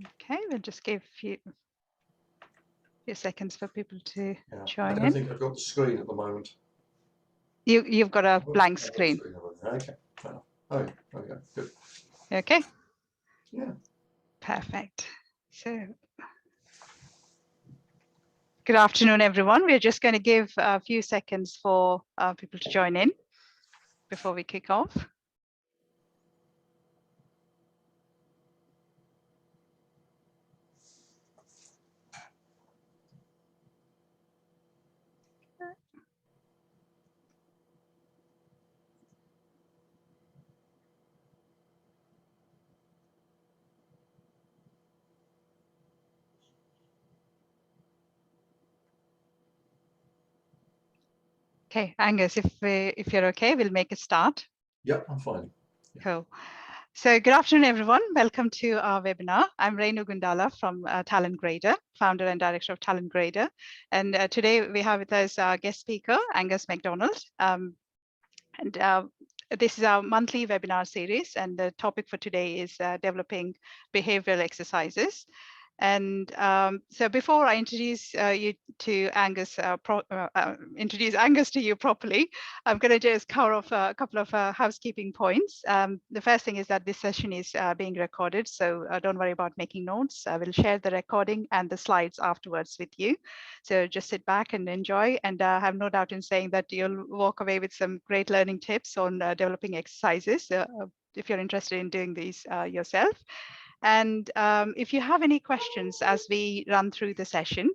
Okay, we'll just give a few seconds for people to I join don't in. think I've got the screen at the moment. You've got a blank screen. Okay. Oh, okay. Good. Okay. Yeah. Perfect. So, good afternoon, everyone. We're just going to give a few seconds for people to join in before we kick off. Okay, Angus, if you're okay, we'll make a start. Yep, I'm fine. Yeah. Cool. So good afternoon, everyone. Welcome to our webinar. I'm Renu Gundala from Talent Grader, founder and director of Talent Grader. And today we have with us our guest speaker, Angus McDonald. This is our monthly webinar series. And the topic for today is developing behavioral exercises. And so before I introduce you to Angus, introduce Angus to you properly, I'm going to just cover off a couple of housekeeping points. The first thing is that this session is being recorded, so don't worry about making notes. I will share the recording and the slides afterwards with you. So just sit back and enjoy, and I have no doubt in saying that you'll walk away with some great learning tips on developing exercises if you're interested in doing these yourself. And if you have any questions as we run through the session,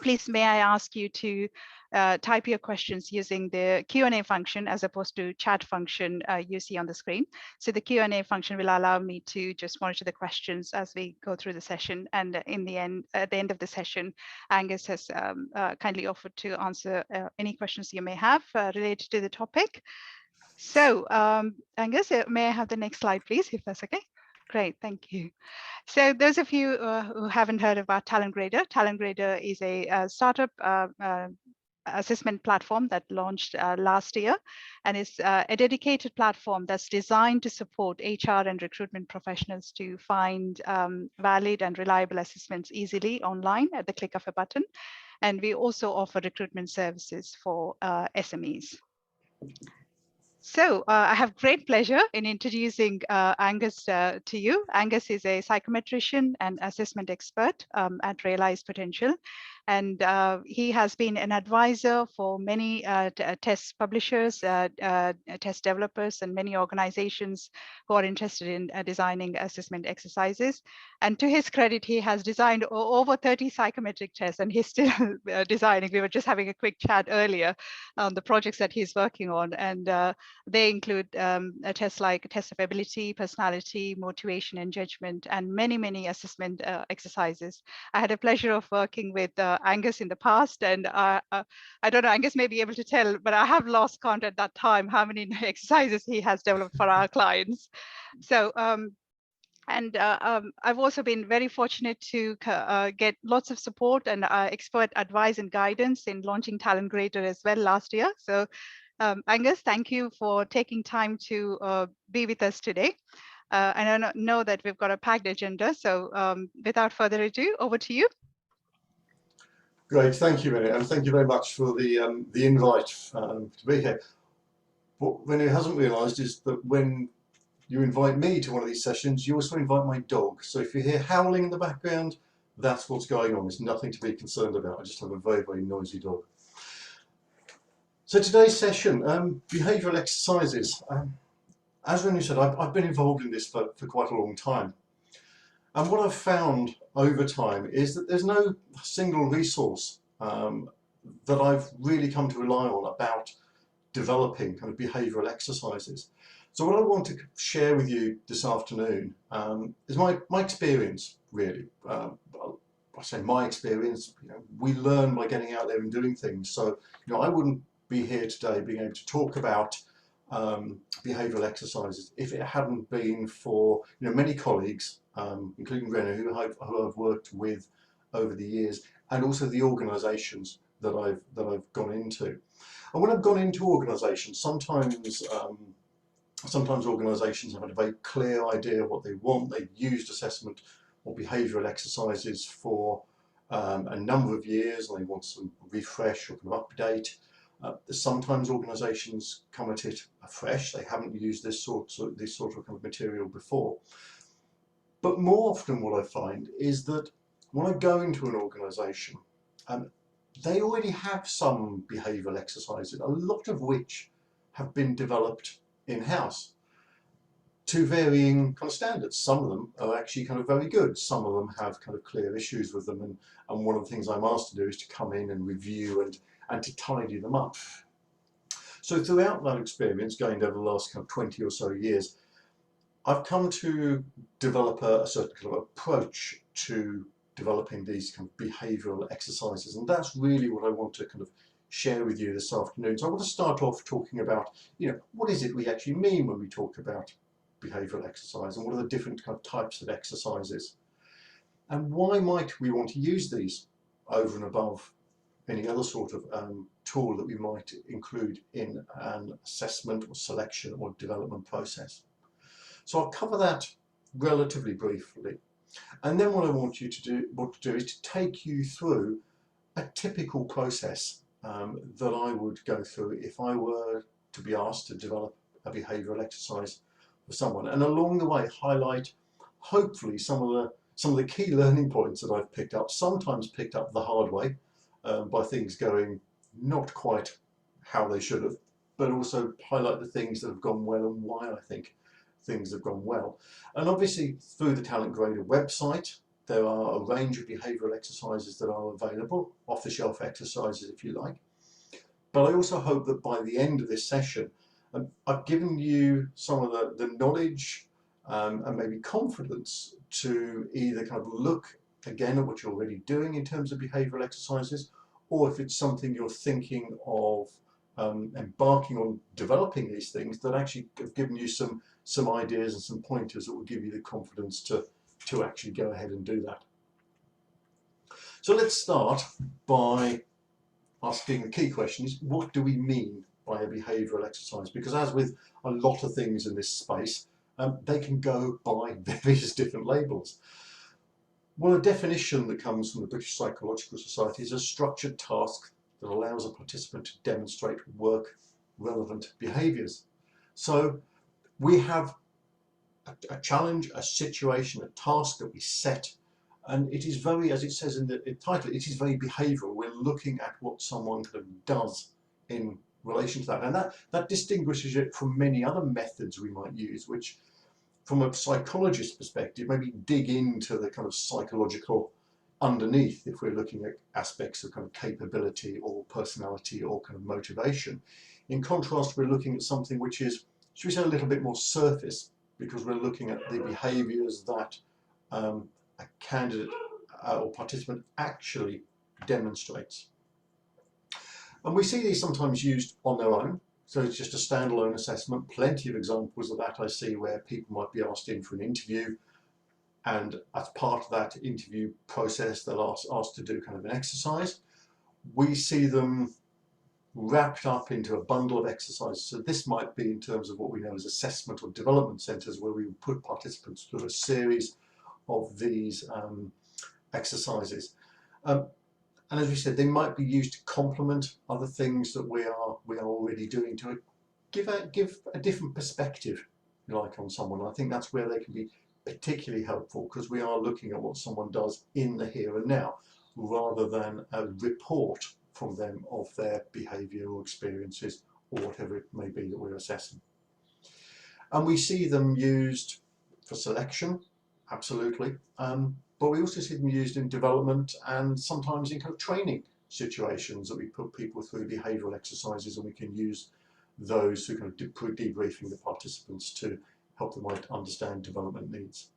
please may I ask you to type your questions using the Q&A function as opposed to chat function you see on the screen. So the Q&A function will allow me to just monitor the questions as we go through the session. And in the end, at the end of the session, Angus has kindly offered to answer any questions you may have related to the topic. So Angus, may I have the next slide, please, if that's okay? Great, thank you. So those of you who haven't heard about Talent Grader, Talent Grader is a startup assessment platform that launched last year, and it's a dedicated platform that's designed to support HR and recruitment professionals to find valid and reliable assessments easily online at the click of a button. And we also offer recruitment services for SMEs. So I have great pleasure in introducing Angus to you. Angus is a psychometrician and assessment expert at Realize Potential. And he has been an advisor for many test publishers, test developers, and many organizations who are interested in designing assessment exercises. And to his credit, he has designed over 30 psychometric tests, and he's still designing. We were just having a quick chat earlier on the projects that he's working on. And they include tests like test of ability, personality, motivation, and judgment, and many, many assessment exercises. I had a pleasure of working with Angus in the past, and I don't know, Angus may be able to tell, but I have lost count at that time how many exercises he has developed for our clients. So I've also been very fortunate to get lots of support and expert advice and guidance in launching Talent Grader as well last year. So Angus, thank you for taking time to be with us today. And I know that we've got a packed agenda, so without further ado, over to you. Great, thank you, Renu, and thank you very much for the invite to be here. What Renu hasn't realised is that when you invite me to one of these sessions, you also invite my dog. So if you hear howling in the background, that's what's going on. It's nothing to be concerned about. I just have a very, very noisy dog. So today's session, behavioural exercises. As Renu said, I've been involved in this for quite a long time. And what I've found over time is that there's no single resource that I've really come to rely on about developing kind of behavioural exercises. So what I want to share with you this afternoon is my experience, really. I say my experience, we learn by getting out there and doing things. So, I wouldn't be here today being able to talk about behavioural exercises if it hadn't been for many colleagues, including Renu, who I've worked with over the years, and also the organisations that I've gone into. And when I've gone into organisations, sometimes organisations have had a very clear idea of what they want. They've used assessment or behavioural exercises for a number of years, and they want some refresh or kind of update. Sometimes organisations come at it afresh. They haven't used this sort of kind of material before. But more often what I find is that when I go into an organisation, they already have some behavioural exercises, a lot of which have been developed in-house to varying kind of standards. Some of them are actually kind of very good. Some of them have kind of clear issues with them, and one of the things I'm asked to do is to come in and review and to tidy them up. So throughout that experience, going over the last kind of 20 or so years, I've come to develop a certain kind of approach to developing these kind of behavioural exercises, and that's really what I want to kind of share with you this afternoon. So I want to start off talking about, what is it we actually mean when we talk about behavioural exercise, and what are the different kind of types of exercises, and why might we want to use these over and above any other sort of tool that we might include in an assessment or selection or development process. So I'll cover that relatively briefly, and then what I want you to do is to take you through a typical process that I would go through if I were to be asked to develop a behavioural exercise for someone, and along the way highlight hopefully some of the key learning points that I've picked up, sometimes picked up the hard way by things going not quite how they should have, but also highlight the things that have gone well and why I think things have gone well. And obviously through the Talent Grader website there are a range of behavioural exercises that are available, off-the-shelf exercises if you like. But I also hope that by the end of this session I've given you some of the knowledge and maybe confidence to either kind of look again at what you're already doing in terms of behavioural exercises, or if it's something you're thinking of embarking on developing these things, that actually have given you some ideas and some pointers that will give you the confidence to actually go ahead and do that. So let's start by asking the key question is, what do we mean by a behavioural exercise? Because as with a lot of things in this space, they can go by various different labels. Well, a definition that comes from the British Psychological Society is a structured task that allows a participant to demonstrate work-relevant behaviours. So we have a challenge, a situation, a task that we set, and it is very, as it says in the title, it is very behavioural. We're looking at what someone kind of does in relation to that, and that distinguishes it from many other methods we might use, which from a psychologist's perspective maybe dig into the kind of psychological underneath if we're looking at aspects of kind of capability or personality or kind of motivation. In contrast, we're looking at something which is, should we say, a little bit more surface, because we're looking at the behaviours that a candidate or participant actually demonstrates. And we see these sometimes used on their own, so it's just a standalone assessment. Plenty of examples of that I see where people might be asked in for an interview, and as part of that interview process they're asked to do kind of an exercise. We see them wrapped up into a bundle of exercises. So this might be in terms of what we know as assessment or development centres, where we would put participants through a series of these exercises. And as we said, they might be used to complement other things that we are already doing, to give a different perspective, if you like, on someone. I think that's where they can be particularly helpful, because we are looking at what someone does in the here and now, rather than a report from them of their behaviour or experiences or whatever it may be that we're assessing. And we see them used for selection, absolutely, but we also see them used in development and sometimes in kind of training situations, that we put people through behavioural exercises, and we can use those to kind of debriefing the participants to help them understand development needs.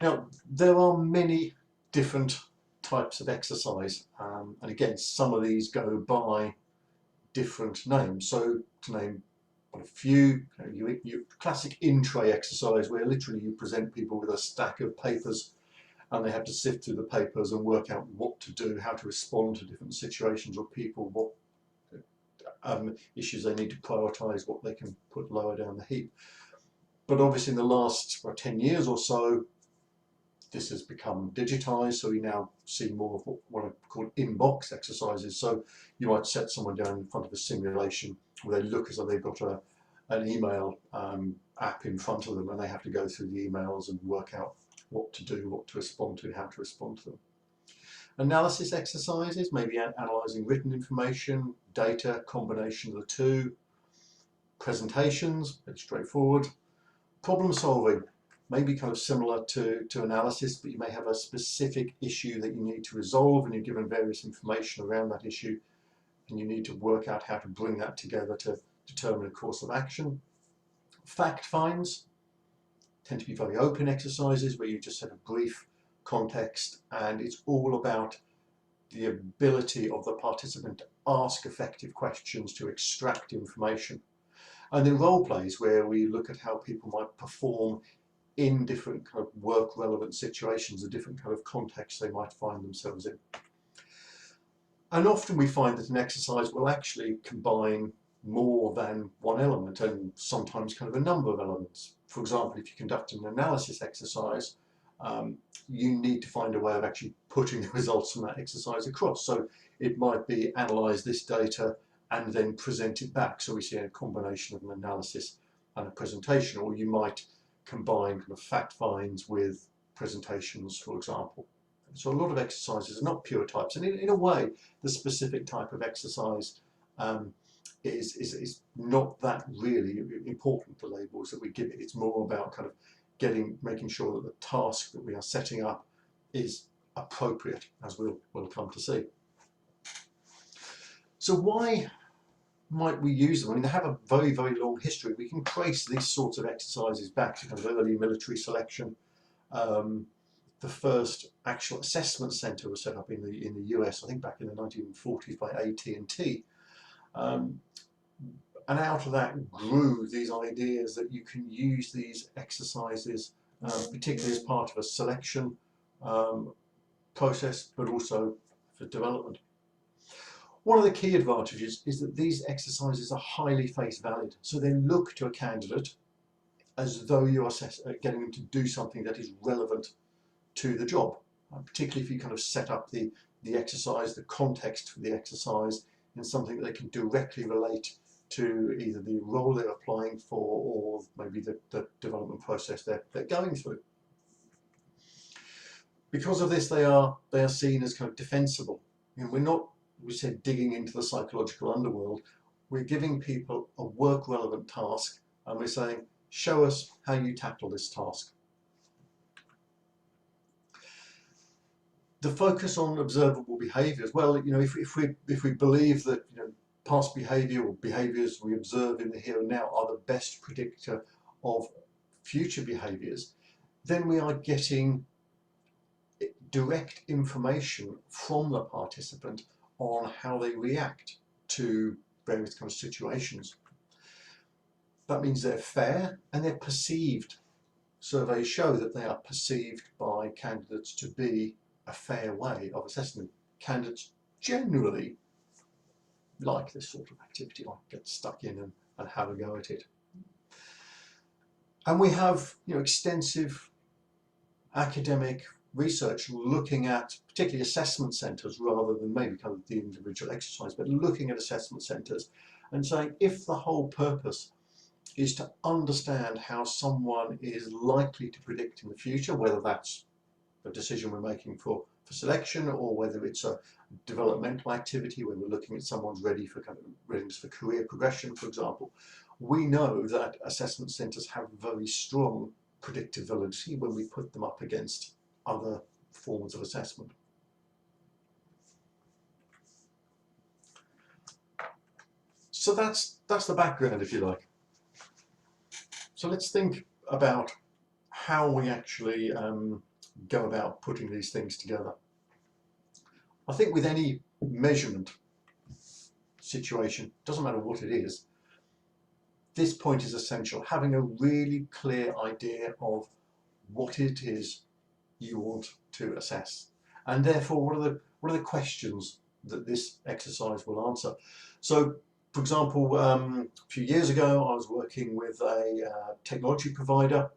Now, there are many different types of exercise, and again, some of these go by different names. So to name a few, your classic in-tray exercise, where literally you present people with a stack of papers and they have to sift through the papers and work out what to do, how to respond to different situations or people, what issues they need to prioritise, what they can put lower down the heap. But obviously in the last 10 years or so, this has become digitized, so we now see more of what are called in-box exercises. So you might set someone down in front of a simulation where they look as though they've got an email app in front of them, and they have to go through the emails and work out what to do, what to respond to, how to respond to them. Analysis exercises, maybe analysing written information, data, combination of the two. Presentations, it's straightforward. Problem solving, maybe kind of similar to analysis, but you may have a specific issue that you need to resolve, and you're given various information around that issue, and you need to work out how to bring that together to determine a course of action. Fact finds tend to be very open exercises where you just set a brief context, and it's all about the ability of the participant to ask effective questions to extract information. And then role plays, where we look at how people might perform in different kind of work relevant situations, a different kind of context they might find themselves in. And often we find that an exercise will actually combine more than one element, and sometimes kind of a number of elements. For example, if you conduct an analysis exercise, you need to find a way of actually putting the results from that exercise across. So it might be analyse this data and then present it back. So we see a combination of an analysis and a presentation, or you might combine kind of fact finds with presentations, for example. So a lot of exercises are not pure types, and in a way, the specific type of exercise is not that really important, the labels that we give it. It's more about kind of making sure that the task that we are setting up is appropriate, as we'll come to see. So why might we use them? I mean, they have a very, very long history. We can trace these sorts of exercises back to kind of early military selection. The first actual assessment centre was set up in the US, I think back in the 1940s by AT&T. And out of that grew these ideas that you can use these exercises, particularly as part of a selection process, but also for development. One of the key advantages is that these exercises are highly face valid. So they look to a candidate as though you are getting them to do something that is relevant to the job, particularly if you kind of set up the exercise, the context for the exercise, in something that they can directly relate to either the role they're applying for or maybe the development process they're going through. Because of this, they are seen as kind of defensible. You know, we're not, we said, digging into the psychological underworld. We're giving people a work relevant task, and we're saying, show us how you tackle this task. The focus on observable behaviours. Well, you know, if we believe that, you know, past behaviour or behaviours we observe in the here and now are the best predictor of future behaviours, then we are getting direct information from the participant on how they react to various kind of situations. That means they're fair and they're perceived. Surveys show that they are perceived by candidates to be a fair way of assessing. Candidates generally like this sort of activity, like get stuck in and have a go at it. And we have, you know, extensive academic research looking at particularly assessment centres rather than maybe kind of the individual exercise, but looking at assessment centres and saying, if the whole purpose is to understand how someone is likely to predict in the future, whether that's a decision we're making for selection, or whether it's a developmental activity where we're looking at someone's readiness for career progression, for example, we know that assessment centres have very strong predictive validity when we put them up against other forms of assessment. So that's the background, if you like. So let's think about how we actually go about putting these things together. I think with any measurement situation, doesn't matter what it is, this point is essential. Having a really clear idea of what it is you want to assess, and therefore what are the questions that this exercise will answer. So, for example, a few years ago I was working with a technology provider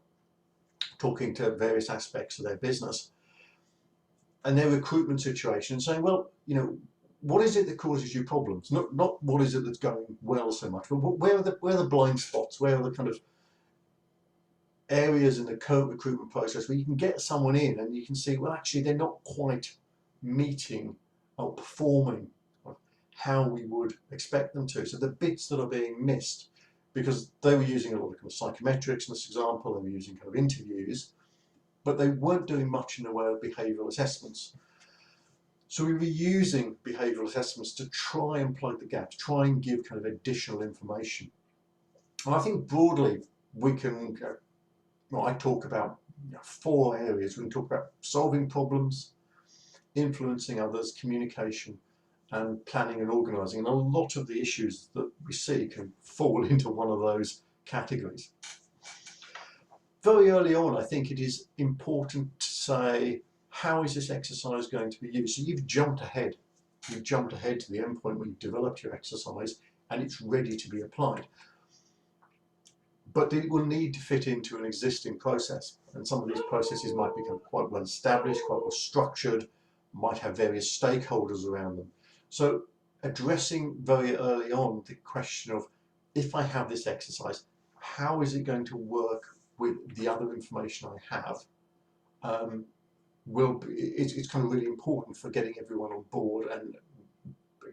talking to various aspects of their business and their recruitment situation and saying, well, you know, what is it that causes you problems? Not what is it that's going well so much, but where are the blind spots? Where are the kind of areas in the current recruitment process where you can get someone in and you can see, well, actually, they're not quite meeting or performing how we would expect them to. So the bits that are being missed, because they were using a lot of kind of psychometrics in this example, they were using kind of interviews, but they weren't doing much in the way of behavioural assessments. So we were using behavioural assessments to try and plug the gaps, try and give kind of additional information. And I think broadly we can, well, I talk about 4 areas. We can talk about solving problems, influencing others, communication, and planning and organising. And a lot of the issues that we see can fall into one of those categories. Very early on, I think it is important to say, how is this exercise going to be used? So you've jumped ahead. You've jumped ahead to the endpoint where you've developed your exercise and it's ready to be applied. But it will need to fit into an existing process. And some of these processes might become quite well established, quite well structured, might have various stakeholders around them. So addressing very early on the question of, if I have this exercise, how is it going to work with the other information I have? It's kind of really important for getting everyone on board and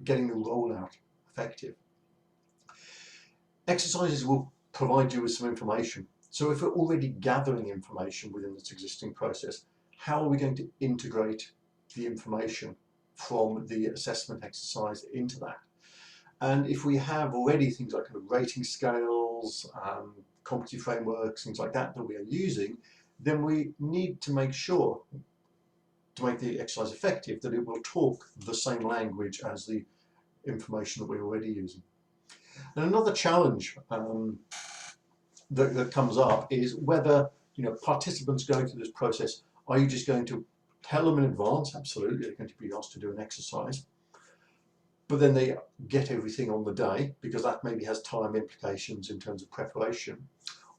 getting the rollout effective. Exercises will provide you with some information. So if we're already gathering information within this existing process, how are we going to integrate the information from the assessment exercise into that? And if we have already things like kind of rating scales, competency frameworks, things like that we are using, then we need to make sure, to make the exercise effective, that it will talk the same language as the information that we're already using. And another challenge that comes up is whether, participants going through this process, are you just going to tell them in advance? Absolutely, they're going to be asked to do an exercise, but then they get everything on the day, because that maybe has time implications in terms of preparation.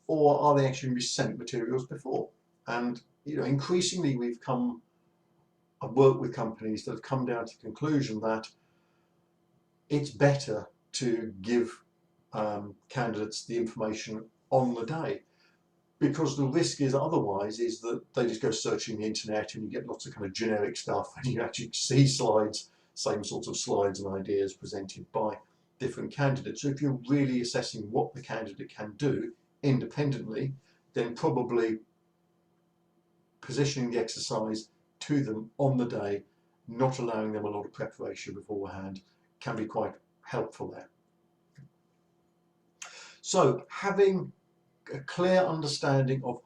Or are they actually going to be sent materials before? And increasingly I've worked with companies that have come down to the conclusion that it's better to give candidates the information on the day, because the risk is otherwise is that they just go searching the internet and you get lots of kind of generic stuff, and you actually see slides, same sorts of slides and ideas presented by different candidates. So if you're really assessing what the candidate can do independently, then probably positioning the exercise to them on the day, not allowing them a lot of preparation beforehand, can be quite helpful there. So having a clear understanding of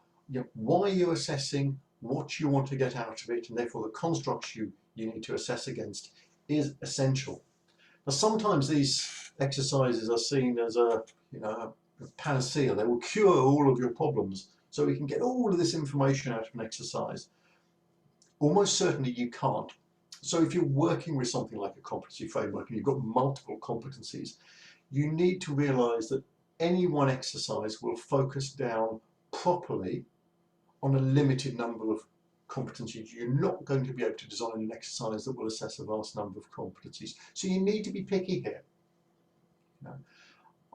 why you're assessing, what you want to get out of it, and therefore the constructs you need to assess against is essential. Now sometimes these exercises are seen as a panacea. They will cure all of your problems, so we can get all of this information out of an exercise. Almost certainly you can't. So if you're working with something like a competency framework and you've got multiple competencies, you need to realize that any one exercise will focus down properly on a limited number of competencies. You're not going to be able to design an exercise that will assess a vast number of competencies. So you need to be picky here.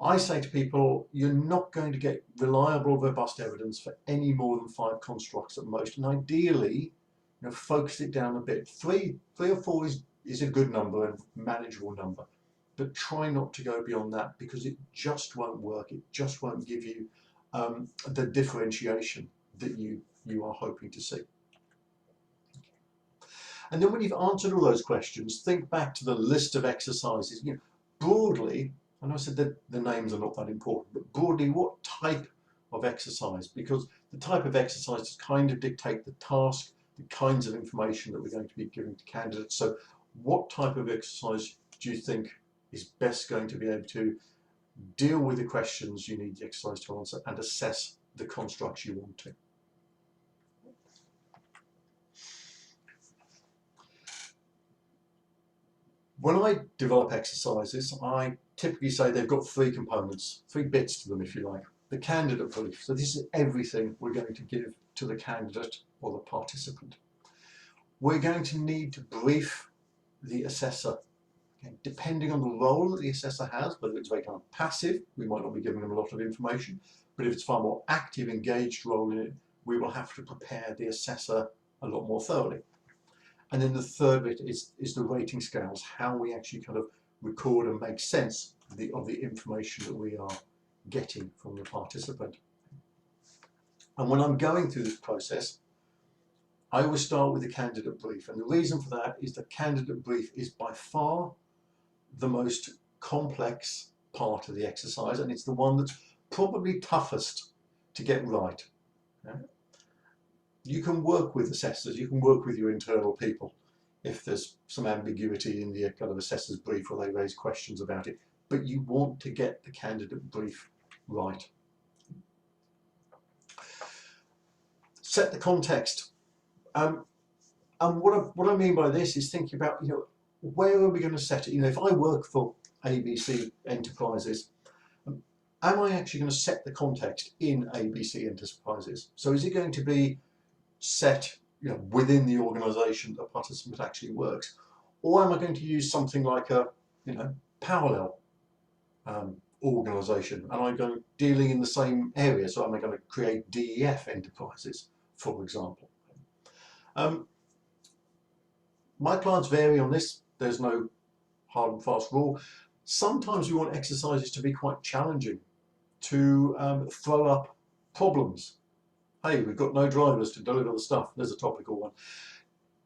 I say to people, you're not going to get reliable, robust evidence for any more than 5 constructs at most, and ideally, focus it down a bit. 3 or 4 is a good number and manageable number, but try not to go beyond that, because it just won't work. It just won't give you the differentiation that you are hoping to see. And then when you've answered all those questions, think back to the list of exercises. Broadly, I know I said that the names are not that important, but broadly, what type of exercise? Because the type of exercises kind of dictate the task, the kinds of information that we're going to be giving to candidates. So what type of exercise do you think is best going to be able to deal with the questions you need the exercise to answer and assess the constructs you want to? When I develop exercises, I typically say they've got 3 components, 3 bits to them, if you like. The candidate brief. So this is everything we're going to give to the candidate or the participant. We're going to need to brief the assessor. Okay, depending on the role that the assessor has, whether it's very kind of passive, we might not be giving them a lot of information, but if it's far more active, engaged role in it, we will have to prepare the assessor a lot more thoroughly. And then the third bit is the rating scales, how we actually kind of record and make sense of the information that we are getting from the participant. And when I'm going through this process, I always start with the candidate brief, and the reason for that is the candidate brief is by far the most complex part of the exercise, and it's the one that's probably toughest to get right. Okay? You can work with assessors, you can work with your internal people if there's some ambiguity in the kind of assessor's brief or they raise questions about it, but you want to get the candidate brief right. Set the context. And what I mean by this is thinking about, where are we going to set it? If I work for ABC Enterprises, am I actually going to set the context in ABC Enterprises? So is it going to be set, within the organisation that a participant actually works, or am I going to use something like a, parallel organisation, and I'm going dealing in the same area? So am I going to create DEF Enterprises, for example? My clients vary on this. There's no hard and fast rule. Sometimes we want exercises to be quite challenging, to throw up problems. Hey, we've got no drivers to deliver the stuff. There's a topical one.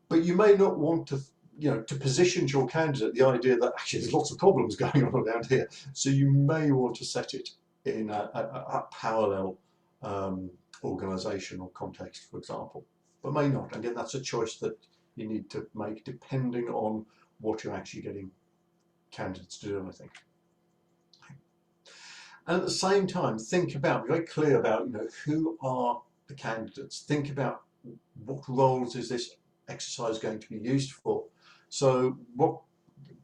But you may not want to, to position your candidate the idea that actually there's lots of problems going on around here. So you may want to set it in a parallel organisation or context, for example, but may not. Again, that's a choice that you need to make depending on what you're actually getting candidates to do, I think. And at the same time, think about, be very clear about, who are the candidates. Think about what roles is this exercise going to be used for. So what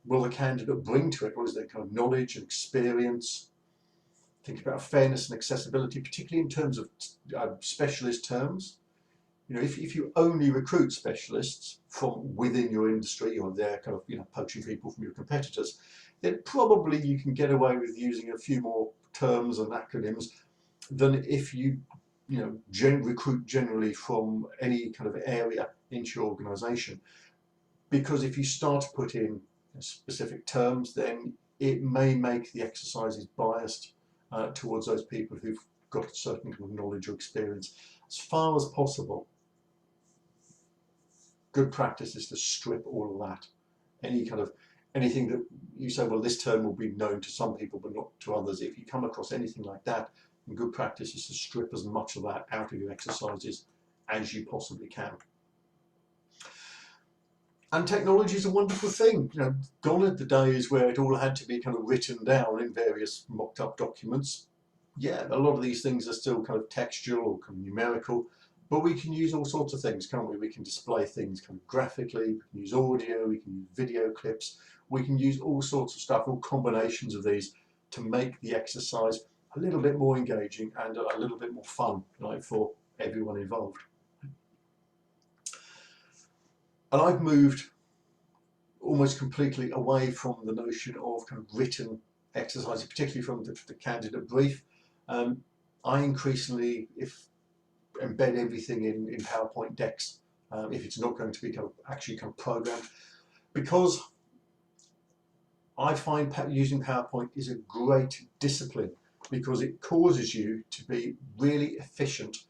will the candidate bring to it? What is their kind of knowledge and experience? Think about fairness and accessibility, particularly in terms of specialist terms. If you only recruit specialists from within your industry, or they're kind of poaching people from your competitors, then probably you can get away with using a few more terms and acronyms than if you recruit generally from any kind of area into your organisation. Because if you start to put in specific terms, then it may make the exercises biased towards those people who've got a certain kind of knowledge or experience. As far as possible, good practice is to strip all of that. Anything that you say, well, this term will be known to some people but not to others. If you come across anything like that, then good practice is to strip as much of that out of your exercises as you possibly can. And technology is a wonderful thing. Gone are the days where it all had to be kind of written down in various mocked up documents. Yeah, a lot of these things are still kind of textual or kind of numerical, but we can use all sorts of things, can't we? We can display things kind of graphically, we can use audio, we can use video clips, we can use all sorts of stuff, all combinations of these to make the exercise a little bit more engaging and a little bit more fun, for everyone involved. And I've moved almost completely away from the notion of kind of written exercises, particularly from the candidate brief. I increasingly embed everything in PowerPoint decks if it's not going to be actually programmed, because I find using PowerPoint is a great discipline, because it causes you to be really efficient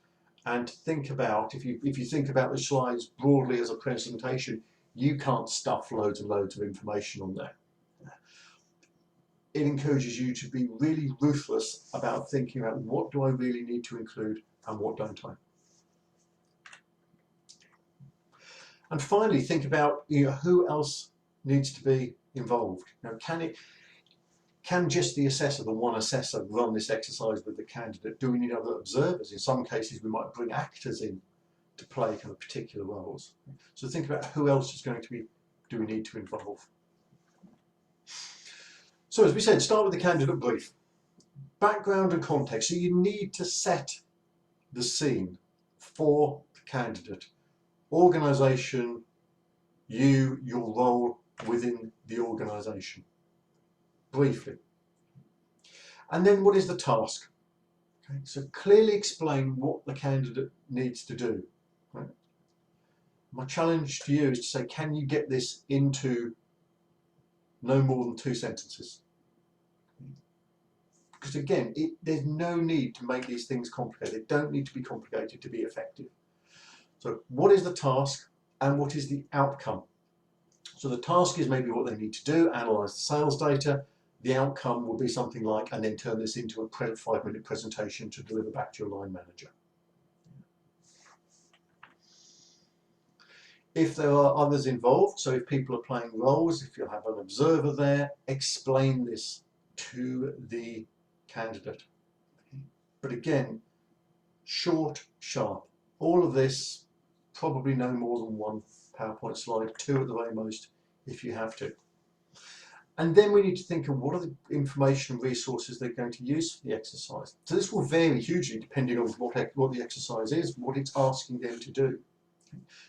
and think about, if you think about the slides broadly as a presentation, you can't stuff loads and loads of information on there. It encourages you to be really ruthless about thinking about what do I really need to include and what don't I. And finally, think about who else needs to be involved. Can just the assessor, the one assessor, run this exercise with the candidate? Do we need other observers? In some cases, we might bring actors in to play kind of particular roles. So think about who else is going to be, do we need to involve? So as we said, start with the candidate brief. Background and context. So you need to set the scene for the candidate. Organisation, you, your role within the organisation. Briefly. And then what is the task? Okay, so clearly explain what the candidate needs to do. Right? My challenge to you is to say, can you get this into no more than 2 sentences? Because again, there's no need to make these things complicated. They don't need to be complicated to be effective. So what is the task and what is the outcome? So the task is maybe what they need to do, analyse the sales data. The outcome will be something like, and then turn this into a 5-minute presentation to deliver back to your line manager. If there are others involved, so if people are playing roles, if you have an observer there, explain this to the candidate. But again, short, sharp. All of this, probably no more than 1 PowerPoint slide, 2 at the very most, if you have to. And then we need to think of what are the information and resources they're going to use for the exercise. So this will vary hugely depending on what the exercise is, what it's asking them to do.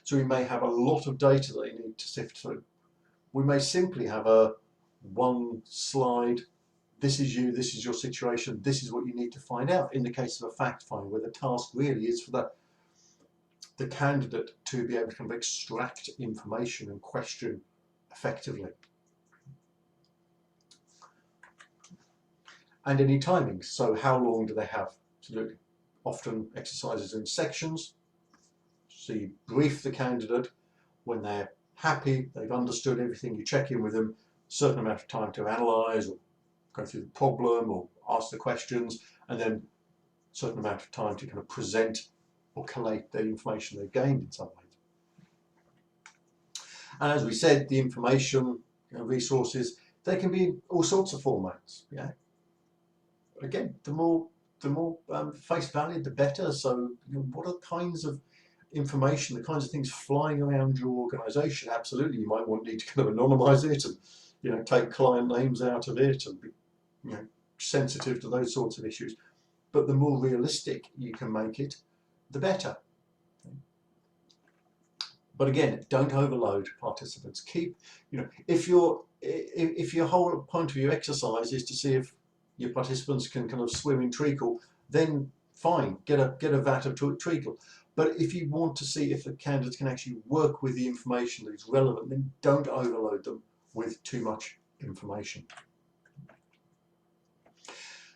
So we may have a lot of data that they need to sift through. We may simply have a 1 slide, this is you, this is your situation, this is what you need to find out, in the case of a fact find, where the task really is for the candidate to be able to kind of extract information and question effectively. And any timings, so how long do they have? Absolutely. Often exercises in sections. So you brief the candidate. When they're happy, they've understood everything, you check in with them, a certain amount of time to analyse or go through the problem or ask the questions, and then a certain amount of time to kind of present or collate the information they've gained in some ways. And as we said, the information, resources, they can be in all sorts of formats. Yeah. Again, the more face value, the better. So, what are the kinds of information, the kinds of things flying around your organisation? Absolutely, you might need to kind of anonymise it and take client names out of it and be sensitive to those sorts of issues. But the more realistic you can make it, the better. But again, don't overload participants. Keep, if your whole point of your exercise is to see if your participants can kind of swim in treacle, then fine, get a vat of treacle. But if you want to see if the candidates can actually work with the information that is relevant, then don't overload them with too much information.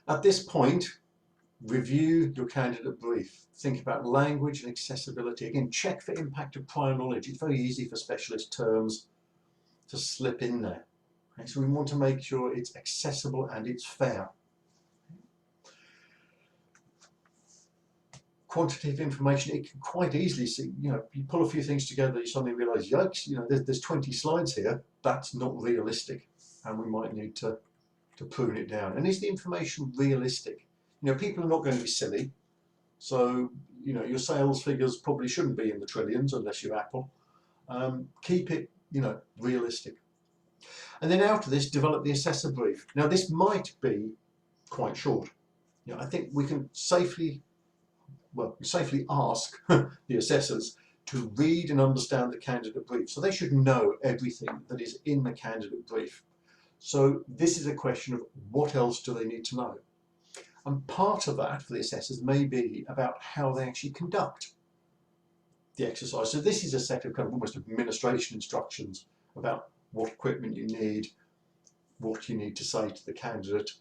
At this point, review your candidate brief. Think about language and accessibility. Again, check for impact of prior knowledge. It's very easy for specialist terms to slip in there. Okay, so we want to make sure it's accessible and it's fair. Quantitative information, it can quite easily see, you pull a few things together, you suddenly realise, yikes, there's 20 slides here. That's not realistic, and we might need to prune it down. And is the information realistic? People are not going to be silly, so your sales figures probably shouldn't be in the trillions unless you're Apple. Keep it realistic. And then after this, develop the assessor brief. Now this might be quite short. I think we can safely ask the assessors to read and understand the candidate brief. So they should know everything that is in the candidate brief. So this is a question of what else do they need to know? And part of that for the assessors may be about how they actually conduct the exercise. So this is a set of kind of almost administration instructions about what equipment you need, what you need to say to the candidate,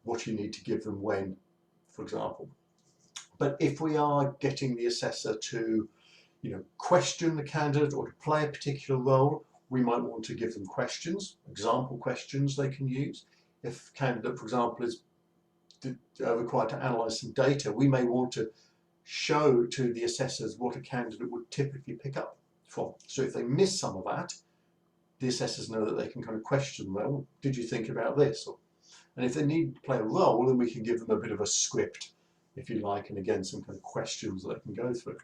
what you need to give them when, for example. But if we are getting the assessor to, question the candidate or to play a particular role, we might want to give them questions, example questions they can use. If the candidate, for example, is required to analyse some data, we may want to show to the assessors what a candidate would typically pick up from. So if they miss some of that, the assessors know that they can kind of question, well, did you think about this? And if they need to play a role, then we can give them a bit of a script, if you like, and again, some kind of questions that they can go through.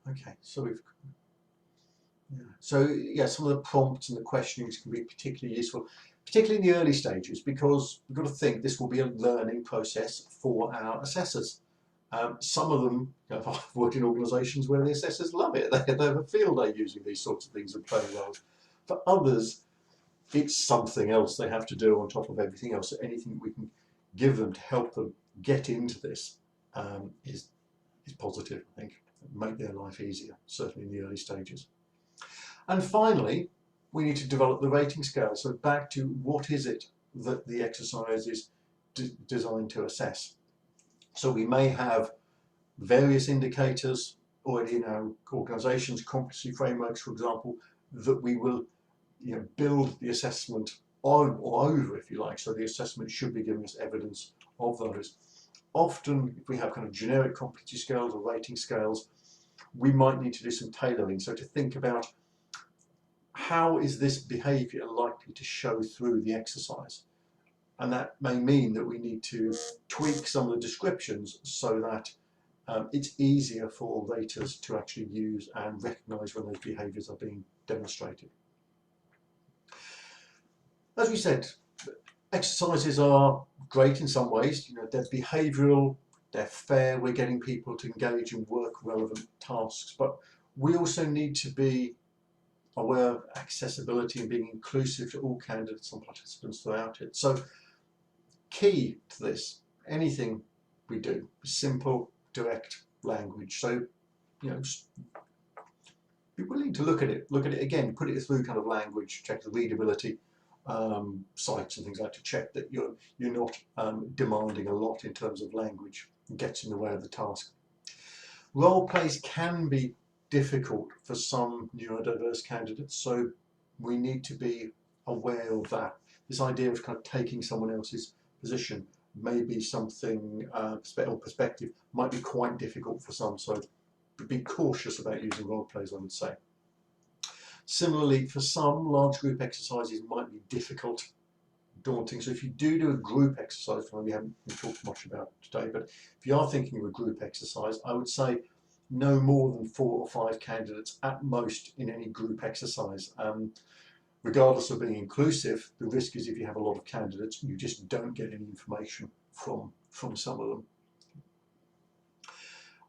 Okay, so some of the prompts and the questionings can be particularly useful, particularly in the early stages, because we've got to think this will be a learning process for our assessors. Some of them, I've worked in organisations where the assessors love it. They have a field day using these sorts of things and playing roles. For others, it's something else they have to do on top of everything else. So anything we can give them to help them get into this is positive, I think. Make their life easier, certainly in the early stages. And finally, we need to develop the rating scale. So back to what is it that the exercise is designed to assess. So we may have various indicators already in our organisations, competency frameworks, for example, that we will build the assessment on or over, if you like. So the assessment should be giving us evidence of those. Often, if we have kind of generic competency scales or rating scales, we might need to do some tailoring. So to think about how is this behaviour likely to show through the exercise? And that may mean that we need to tweak some of the descriptions so that it's easier for raters to actually use and recognise when those behaviours are being demonstrated. As we said, exercises are great in some ways. They're behavioural, they're fair, we're getting people to engage in work relevant tasks, but we also need to be aware of accessibility and being inclusive to all candidates and participants throughout it. So key to this, anything we do, simple, direct language. So, be willing to look at it again, put it through kind of language, check the readability, sites and things like that, to check that you're not demanding a lot in terms of language, gets in the way of the task. Role plays can be difficult for some neurodiverse candidates, so we need to be aware of that. This idea of kind of taking someone else's position may be something, or perspective, might be quite difficult for some, so be cautious about using role plays, I would say. Similarly, for some, large group exercises might be difficult, daunting. So if you do a group exercise, we haven't talked much about today, but if you are thinking of a group exercise, I would say no more than 4 or 5 candidates at most in any group exercise. Regardless of being inclusive, the risk is if you have a lot of candidates, you just don't get any information from some of them.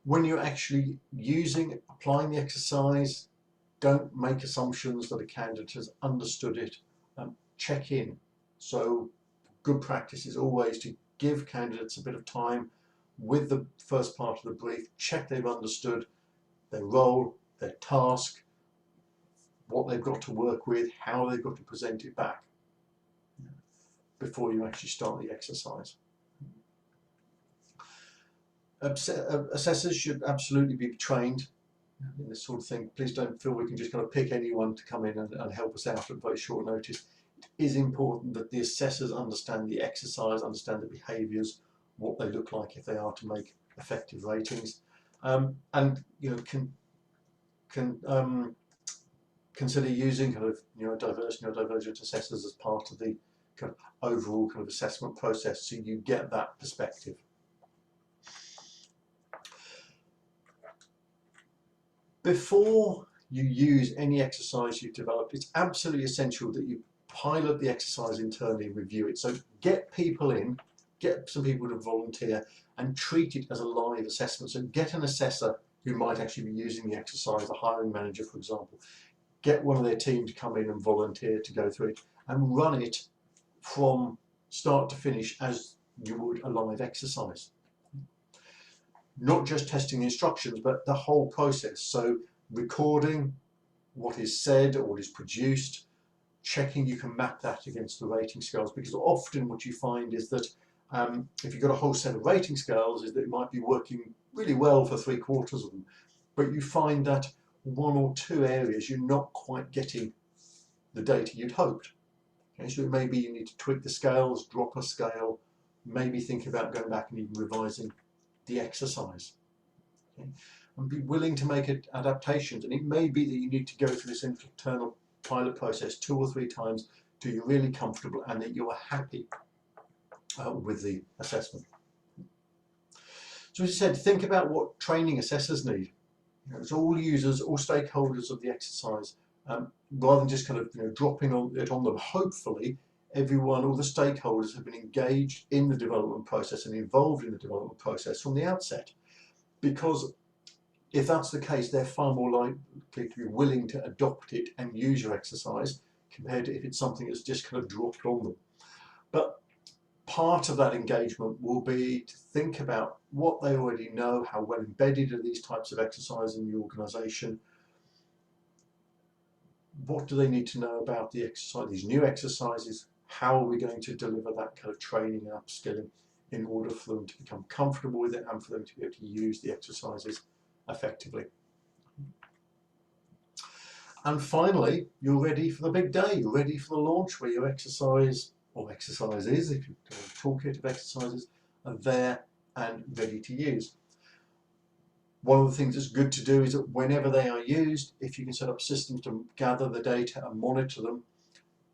When you're actually applying the exercise, don't make assumptions that a candidate has understood it. Check in. So good practice is always to give candidates a bit of time with the first part of the brief, check they've understood their role, their task, what they've got to work with, how they've got to present it back before you actually start the exercise. Assessors should absolutely be trained in this sort of thing. Please don't feel we can just kind of pick anyone to come in and help us out at very short notice. It is important that the assessors understand the exercise, understand the behaviours, what they look like if they are to make effective ratings, and can consider using kind of neurodivergent assessors as part of the kind of overall kind of assessment process, so you get that perspective. Before you use any exercise you've developed, it's absolutely essential that you pilot the exercise internally and review it. So get people in, get some people to volunteer and treat it as a live assessment. So get an assessor who might actually be using the exercise, a hiring manager, for example. Get one of their team to come in and volunteer to go through it and run it from start to finish as you would a live exercise. Not just testing the instructions, but the whole process. So recording what is said or what is produced, checking you can map that against the rating scales, because often what you find is that if you've got a whole set of rating scales, is that it might be working really well for 3/4 of them, but you find that 1 or 2 areas you're not quite getting the data you'd hoped. Okay, so maybe you need to tweak the scales, drop a scale, maybe think about going back and even revising the exercise. Okay? And be willing to make adaptations, and it may be that you need to go through this internal pilot process 2 or 3 times till you're really comfortable and that you are happy with the assessment. So as I said, think about what training assessors need. It's all users, all stakeholders of the exercise, rather than just kind of dropping it on them. Hopefully everyone, all the stakeholders have been engaged in the development process and involved in the development process from the outset. Because if that's the case, they're far more likely to be willing to adopt it and use your exercise compared to if it's something that's just kind of dropped on them. But part of that engagement will be to think about what they already know, how well embedded are these types of exercise in the organisation, what do they need to know about the exercise, these new exercises, how are we going to deliver that kind of training and upskilling in order for them to become comfortable with it and for them to be able to use the exercises effectively. And finally, you're ready for the big day, you're ready for the launch where your exercise, or exercises, if you do a toolkit of exercises, are there and ready to use. One of the things that's good to do is that whenever they are used, if you can set up systems to gather the data and monitor them,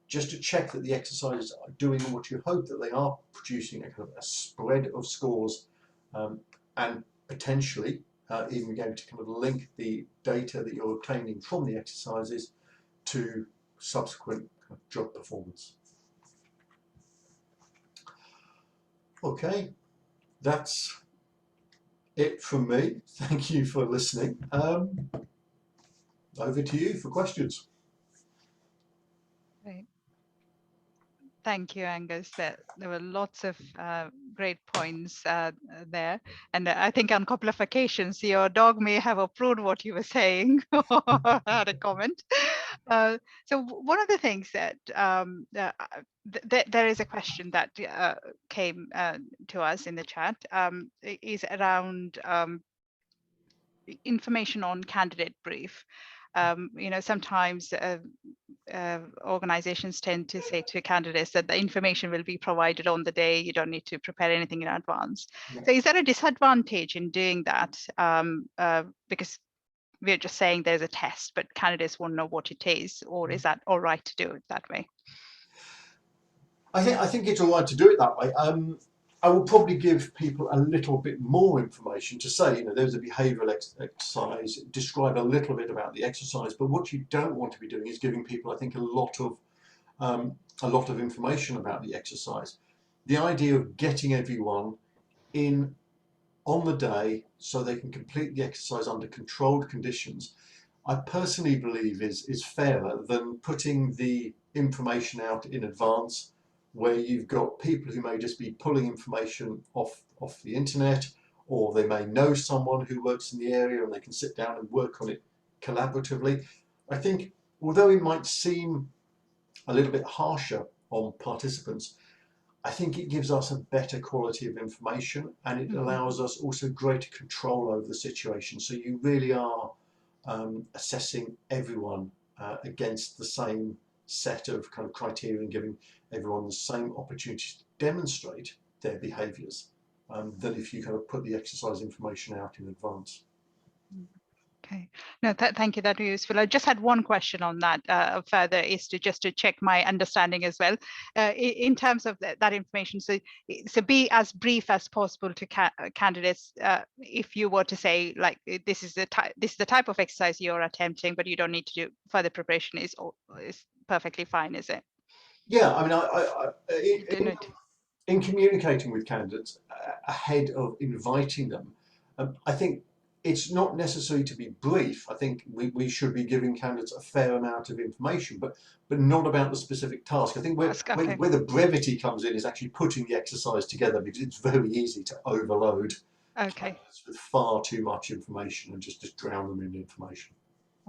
just to check that the exercises are doing what you hope that they are, producing a kind of a spread of scores, and potentially even going to kind of link the data that you're obtaining from the exercises to subsequent kind of job performance. Okay, that's it from me. Thank you for listening. Over to you for questions. Great. Thank you, Angus. There were lots of great points there. And I think on a couple of occasions, your dog may have approved what you were saying or had a comment. So one of the things that there is a question that came to us in the chat is around information on candidate brief. Sometimes organizations tend to say to candidates that the information will be provided on the day, you don't need to prepare anything in advance. Yeah. So is there a disadvantage in doing that? Because we're just saying there's a test, but candidates won't know what it is, or is that all right to do it that way? I think it's all right to do it that way. I will probably give people a little bit more information to say, there's a behavioural exercise, describe a little bit about the exercise, but what you don't want to be doing is giving people, I think, a lot of information about the exercise. The idea of getting everyone in on the day so they can complete the exercise under controlled conditions, I personally believe is fairer than putting the information out in advance, where you've got people who may just be pulling information off the internet, or they may know someone who works in the area and they can sit down and work on it collaboratively. I think, although it might seem a little bit harsher on participants, I think it gives us a better quality of information, and it allows us also greater control over the situation. So you really are assessing everyone against the same set of kind of criteria and giving everyone the same opportunity to demonstrate their behaviours than if you kind of put the exercise information out in advance. Okay, no, thank you. That was useful. I just had one question on that further, is to just to check my understanding as well in terms of that information. So be as brief as possible to candidates. If you were to say, like, this is the type of exercise you're attempting, but you don't need to do further preparation, is perfectly fine, is it? Yeah, I mean, in communicating with candidates ahead of inviting them, I think it's not necessary to be brief. I think we should be giving candidates a fair amount of information, but not about the specific task. I think where the brevity comes in is actually putting the exercise together, because it's very easy to overload candidates with far too much information and just drown them in information.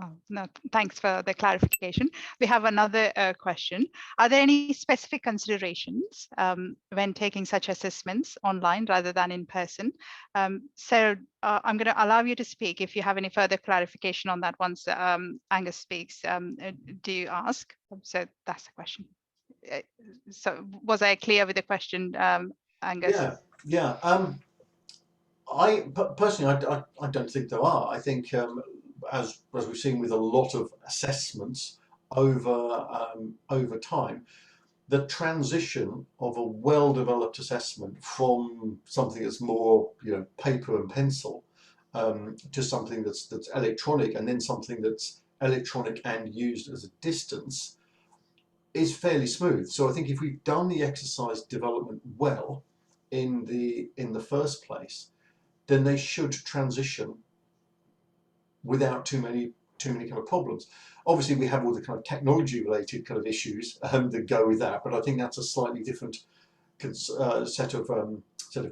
Oh, no, thanks for the clarification. We have another question. Are there any specific considerations when taking such assessments online rather than in person? Sarah, I'm going to allow you to speak if you have any further clarification on that once Angus speaks. Do you ask? So that's the question. So was I clear with the question, Angus? Yeah. I personally, I don't think there are. I think as we've seen with a lot of assessments over time, the transition of a well-developed assessment from something that's more paper and pencil to something that's electronic, and then something that's electronic and used as a distance, is fairly smooth. So I think if we've done the exercise development well in the first place, then they should transition without too many kind of problems. Obviously, we have all the kind of technology related kind of issues that go with that, but I think that's a slightly different set of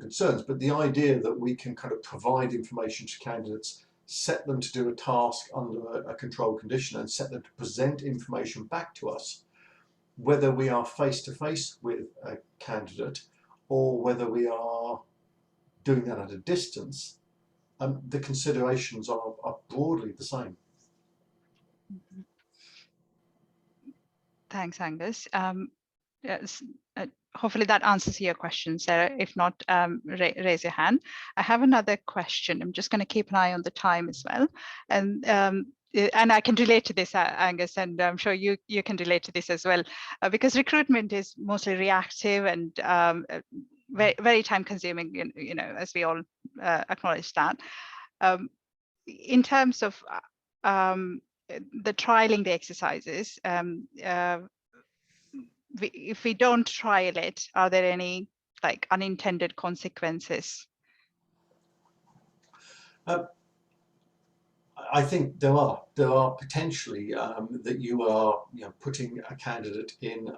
concerns. But the idea that we can kind of provide information to candidates, set them to do a task under a controlled condition, and set them to present information back to us, whether we are face to face with a candidate or whether we are doing that at a distance, the considerations are broadly the same. Thanks, Angus. Yes, hopefully that answers your question, Sarah. If not, raise your hand. I have another question. I'm just going to keep an eye on the time as well. And I can relate to this, Angus, and I'm sure you can relate to this as well, because recruitment is mostly reactive and very, very time consuming, you know, as we all acknowledge that. In terms of the trialing the exercises, if we don't trial it, are there any like unintended consequences? I think there are potentially that you are putting a candidate in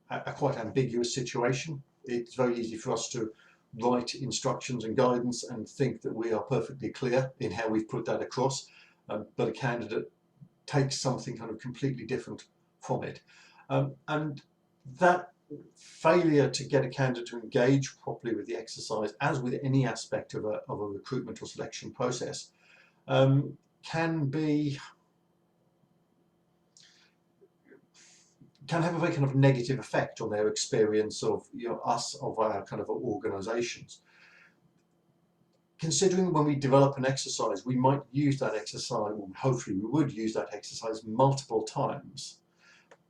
a quite ambiguous situation. It's very easy for us to write instructions and guidance and think that we are perfectly clear in how we've put that across, but a candidate takes something kind of completely different from it. And that failure to get a candidate to engage properly with the exercise, as with any aspect of a recruitment or selection process, can have a very kind of negative effect on their experience of us, of our kind of organisations. Considering when we develop an exercise, we might use that exercise, or hopefully we would use that exercise multiple times.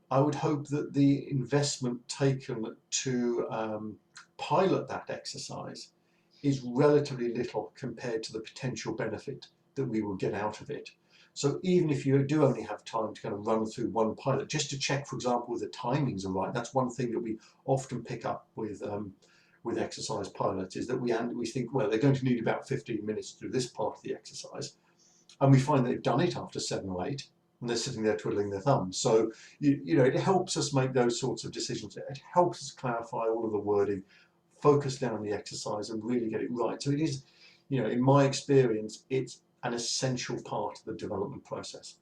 I would hope that the investment taken to pilot that exercise is relatively little compared to the potential benefit that we will get out of it. So even if you do only have time to kind of run through one pilot, just to check, for example, the timings are right. That's one thing that we often pick up with exercise pilots, is that we think, well, they're going to need about 15 minutes to do this part of the exercise, and we find they've done it after 7 or 8, and they're sitting there twiddling their thumbs. So you know, it helps us make those sorts of decisions. It helps us clarify all of the wording, focus down on the exercise, and really get it right. So it is, you know, in my experience, it's an essential part of the development process.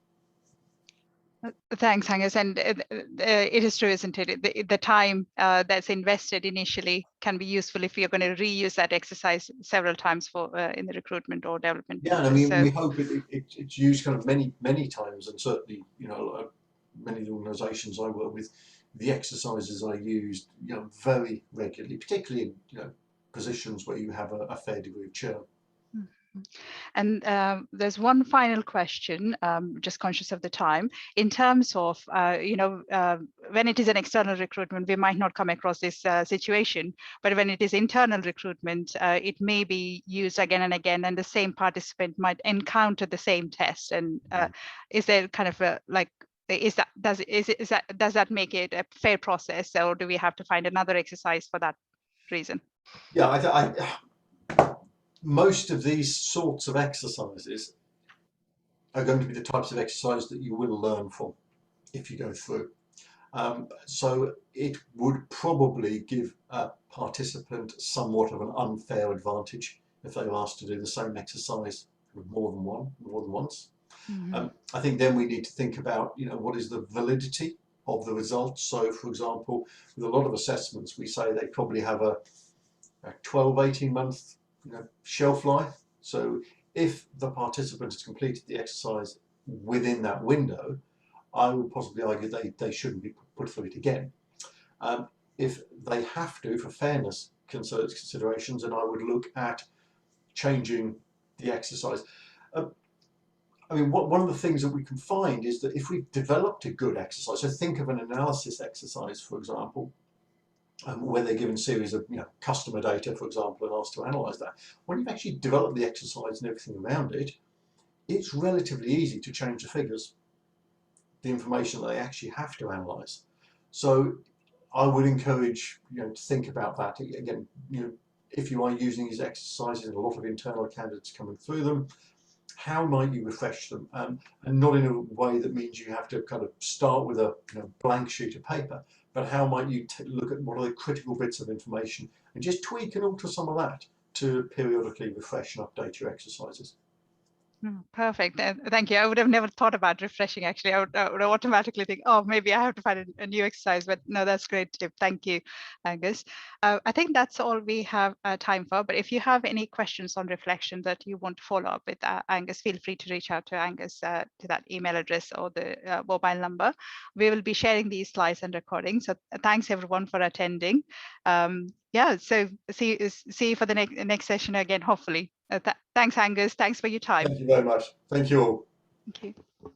Thanks, Angus. And it is true, isn't it? The time that's invested initially can be useful if you're going to reuse that exercise several times for in the recruitment or development. Yeah, and I mean, we hope it's used kind of many times, and certainly, you know, many of the organisations I work with, the exercises I used, you know, very regularly, particularly in, you know, positions where you have a fair degree of churn. And there's one final question, just conscious of the time, in terms of, you know, when it is an external recruitment, we might not come across this situation, but when it is internal recruitment, it may be used again and again, and the same participant might encounter the same test. And is there kind of a, like, does that make it a fair process, or do we have to find another exercise for that reason? Yeah, most of these sorts of exercises are going to be the types of exercise that you will learn from if you go through. So it would probably give a participant somewhat of an unfair advantage if they were asked to do the same exercise more than once. Mm-hmm. I think then we need to think about, you know, what is the validity of the results. So, for example, with a lot of assessments, we say they probably have a 12-18 month shelf life. So if the participant has completed the exercise within that window, I would possibly argue they shouldn't be put through it again. If they have to, for fairness considerations, then I would look at changing the exercise. I mean, one of the things that we can find is that if we've developed a good exercise, so think of an analysis exercise, for example, where they're given a series of customer data, for example, and asked to analyse that. When you've actually developed the exercise and everything around it, it's relatively easy to change the figures, the information that they actually have to analyse. So I would encourage to think about that again. If you are using these exercises and a lot of internal candidates coming through them, how might you refresh them? And not in a way that means you have to kind of start with a blank sheet of paper, but how might you look at what are the critical bits of information and just tweak and alter some of that to periodically refresh and update your exercises. Perfect. Thank you. I would have never thought about refreshing, actually. I would automatically think, oh, maybe I have to find a new exercise. But no, that's great tip. Thank you, Angus. I think that's all we have time for. But if you have any questions on reflection that you want to follow up with Angus, feel free to reach out to Angus to that email address or the mobile number. We will be sharing these slides and recordings. So thanks, everyone, for attending. Yeah, so see you for the next session again, hopefully. Thanks, Angus. Thanks for your time. Thank you very much. Thank you all. Thank you.